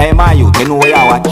Hey, my youth, you know where you watch?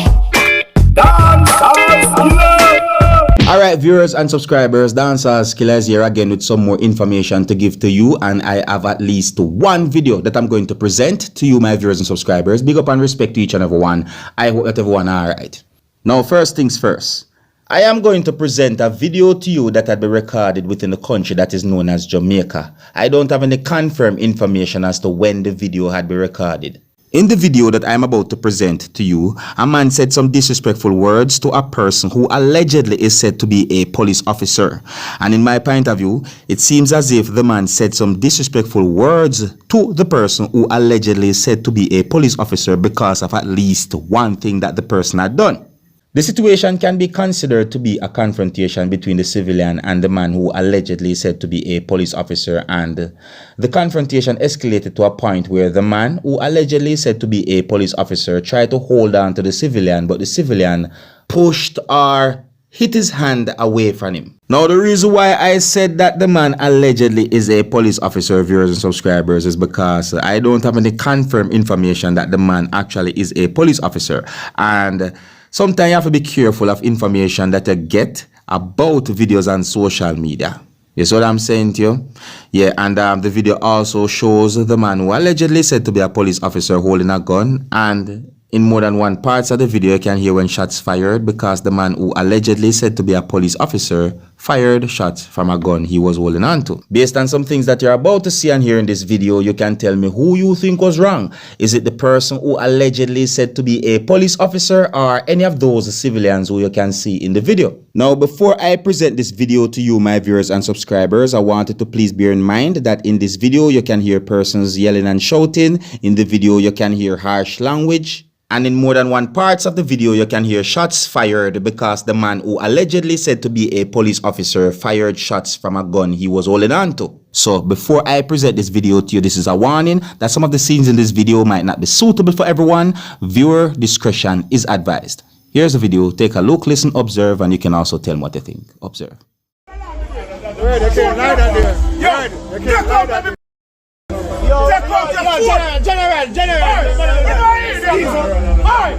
Dancehall skilla. Alright, viewers and subscribers, Dancehall skilla is here again with some more information to give to you, and I have at least one video that I'm going to present to you, my viewers and subscribers. Big up and respect to each and every one. I hope that everyone are alright. Now, first things first. I am going to present a video to you that had been recorded within the country that is known as Jamaica. I don't have any confirmed information as to when the video had been recorded. In the video that I am about to present to you, a man said some disrespectful words to a person who allegedly is said to be a police officer. And in my point of view, it seems as if the man said some disrespectful words to the person who allegedly is said to be a police officer because of at least one thing that the person had done. The situation can be considered to be a confrontation between the civilian and the man who allegedly is said to be a police officer, and the confrontation escalated to a point where the man who allegedly is said to be a police officer tried to hold on to the civilian, but the civilian pushed or hit his hand away from him. Now, the reason why I said that the man allegedly is a police officer, viewers and subscribers, is because I don't have any confirmed information that the man actually is a police officer. And sometimes you have to be careful of information that you get about videos on social media. You see what I'm saying to you? Yeah, and the video also shows the man who allegedly said to be a police officer holding a gun, and in more than one parts of the video you can hear when shots fired because the man who allegedly said to be a police officer fired shots from a gun he was holding on to. Based on some things that you're about to see and hear in this video, you can tell me who you think was wrong. Is it the person who allegedly said to be a police officer, or any of those civilians who you can see in the video? Now, before I present this video to you, my viewers and subscribers, I wanted to please bear in mind that in this video you can hear persons yelling and shouting. In the video you can hear harsh language. And in more than one parts of the video, you can hear shots fired because the man who allegedly said to be a police officer fired shots from a gun he was holding on to. So before I present this video to you, this is a warning that some of the scenes in this video might not be suitable for everyone. Viewer discretion is advised. Here's the video. Take a look, listen, observe, and you can also tell me what you think. Observe.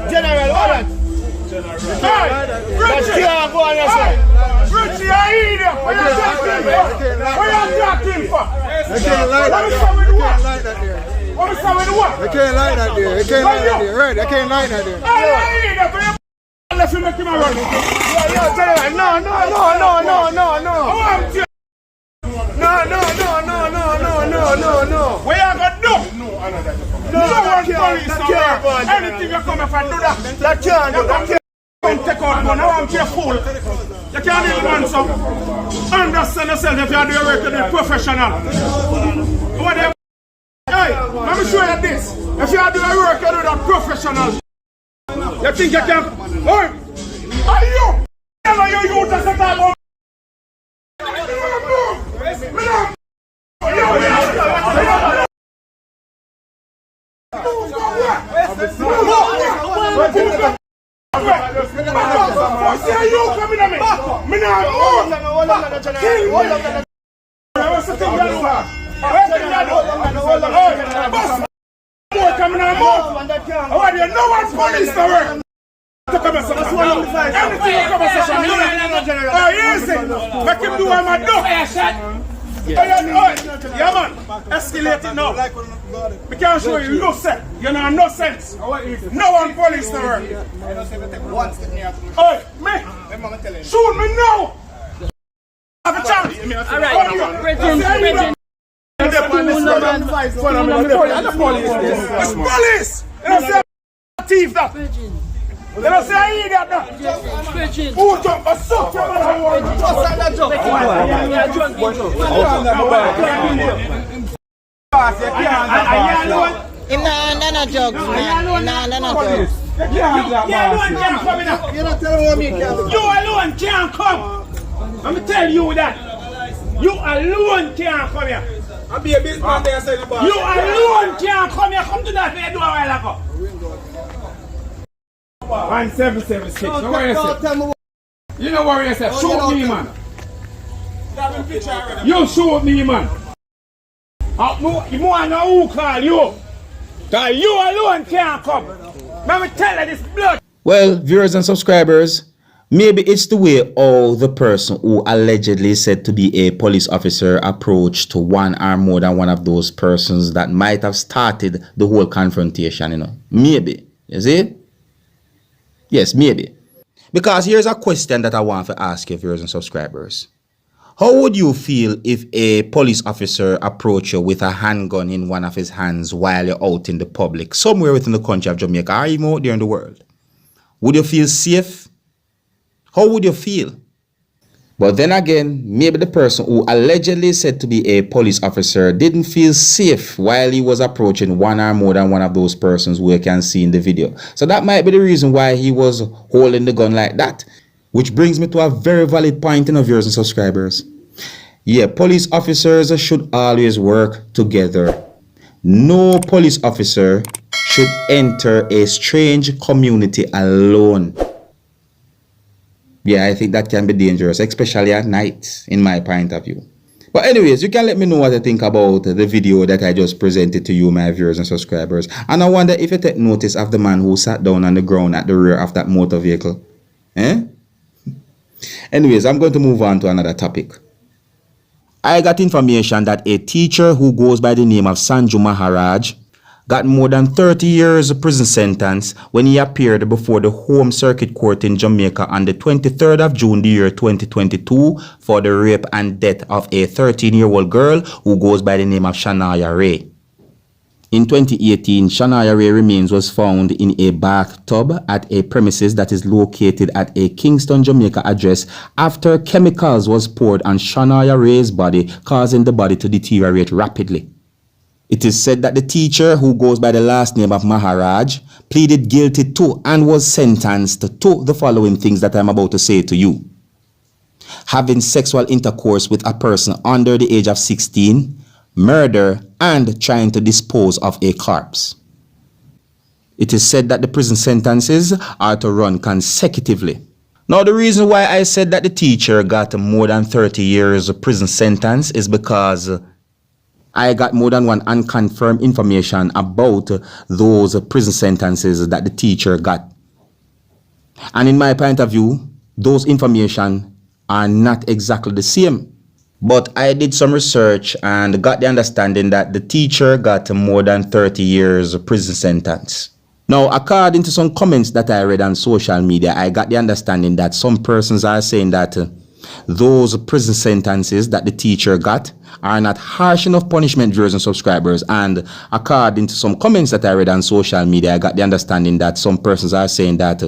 General, all that. Richie, go on yourself. Richie, I eat it. What are you talking for? They can't light that there. What is that with the what? They can't light that there. They can't light that there. Right, they can't light that there. I eat it. Unless you make him a run. General, no. What you gonna do? No one police somewhere. Anything you come if I do that. That can't take out one. Now I'm careful. You can't even run some. Understand yourself if you do your work to be professional. What they hey, let me show you this. If you do your work, you do that professional. You think you can? Hey! Are you? Never you use as a type of yeah, man, escalate it now. We can't show you no sense. You know, no sense. No one police to work. Hey, me, shoot me now. Have a chance. Alright, it's police. You don't say thief that. You don't say I eat that. Who jump a suck? In no jokes, man. No jokes. You alone can't come. Let me tell you that. You alone can't come here. I'll be a businessman there saying about you alone can't come here. Come to that way, do a while ago. 1776. Don't worry yourself. You don't worry yourself. Shoot me, man. You shoot me, man. You want to who call you? Because you alone can't come. Let me tell you this blood. Well, viewers and subscribers, maybe it's the way all the person who allegedly said to be a police officer approached one or more than one of those persons that might have started the whole confrontation, you know. Maybe. You see? Yes, maybe. Because here's a question that I want to ask you, viewers and subscribers. How would you feel if a police officer approached you with a handgun in one of his hands while you're out in the public, somewhere within the country of Jamaica or even out there in the world? Would you feel safe? How would you feel? But then again, maybe the person who allegedly said to be a police officer didn't feel safe while he was approaching one or more than one of those persons who you can see in the video. So that might be the reason why he was holding the gun like that. Which brings me to a very valid point in our viewers and subscribers. Yeah, police officers should always work together. No police officer should enter a strange community alone. Yeah, I think that can be dangerous, especially at night, in my point of view. But anyways, you can let me know what you think about the video that I just presented to you, my viewers and subscribers. And I wonder if you take notice of the man who sat down on the ground at the rear of that motor vehicle. Anyways, I'm going to move on to another topic. I got information that a teacher who goes by the name of Sanju Maharaj got more than 30 years prison sentence when he appeared before the Home Circuit Court in Jamaica on the 23rd of June the year 2022 for the rape and death of a 13-year-old girl who goes by the name of Shania Ray. In 2018, Shania Ray remains was found in a bathtub at a premises that is located at a Kingston, Jamaica address after chemicals was poured on Shania Ray's body, causing the body to deteriorate rapidly. It is said that the teacher, who goes by the last name of Maharaj, pleaded guilty to and was sentenced to the following things that I'm about to say to you. Having sexual intercourse with a person under the age of 16, murder, and trying to dispose of a corpse. It is said that the prison sentences are to run consecutively. Now, the reason why I said that the teacher got more than 30 years prison sentence is because I got more than one unconfirmed information about those prison sentences that the teacher got. And in my point of view, those information are not exactly the same. But I did some research and got the understanding that the teacher got more than 30 years prison sentence. Now, according to some comments that I read on social media, I got the understanding that some persons are saying that those prison sentences that the teacher got are not harsh enough punishment, viewers and subscribers. And according to some comments that I read on social media, I got the understanding that some persons are saying that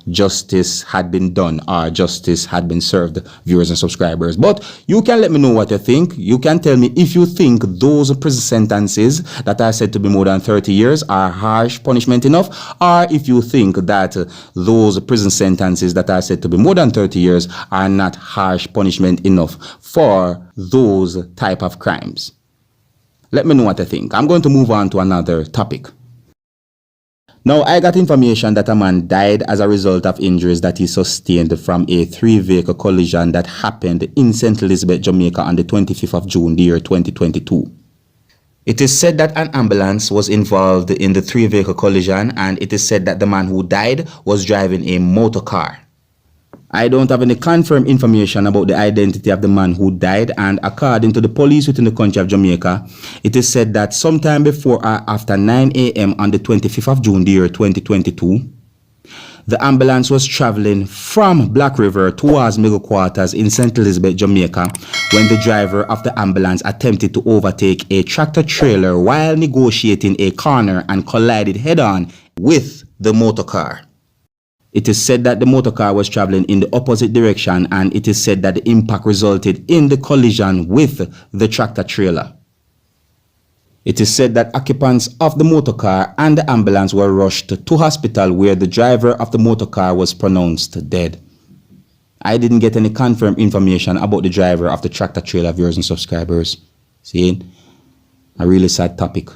justice had been done or justice had been served, viewers and subscribers. But you can let me know what you think. You can tell me if you think those prison sentences that are said to be more than 30 years are harsh punishment enough, or if you think that those prison sentences that are said to be more than 30 years are not harsh punishment enough for those type of crimes. Let me know what you think. I'm going to move on to another topic. Now, I got information that a man died as a result of injuries that he sustained from a 3-vehicle collision that happened in St. Elizabeth, Jamaica on the 25th of June, the year 2022. It is said that an ambulance was involved in the 3-vehicle collision, and it is said that the man who died was driving a motor car. I don't have any confirmed information about the identity of the man who died, and according to the police within the country of Jamaica, it is said that sometime before or after 9 a.m. on the 25th of June, the year 2022, the ambulance was traveling from Black River towards Middle Quarters in St. Elizabeth, Jamaica, when the driver of the ambulance attempted to overtake a tractor trailer while negotiating a corner and collided head-on with the motor car. It is said that the motor car was traveling in the opposite direction, and it is said that the impact resulted in the collision with the tractor trailer. It is said that occupants of the motor car and the ambulance were rushed to hospital where the driver of the motor car was pronounced dead. I didn't get any confirmed information about the driver of the tractor trailer, viewers and subscribers. See, a really sad topic.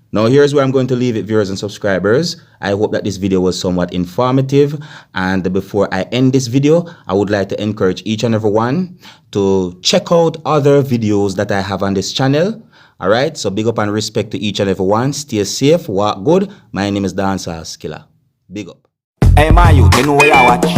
Now, here's where I'm going to leave it, viewers and subscribers. I hope that this video was somewhat informative. And before I end this video, I would like to encourage each and every one to check out other videos that I have on this channel. Alright, so big up and respect to each and every one. Stay safe, walk good. My name is Dancehall Skilla. Big up. Hey, man, you know where you watch.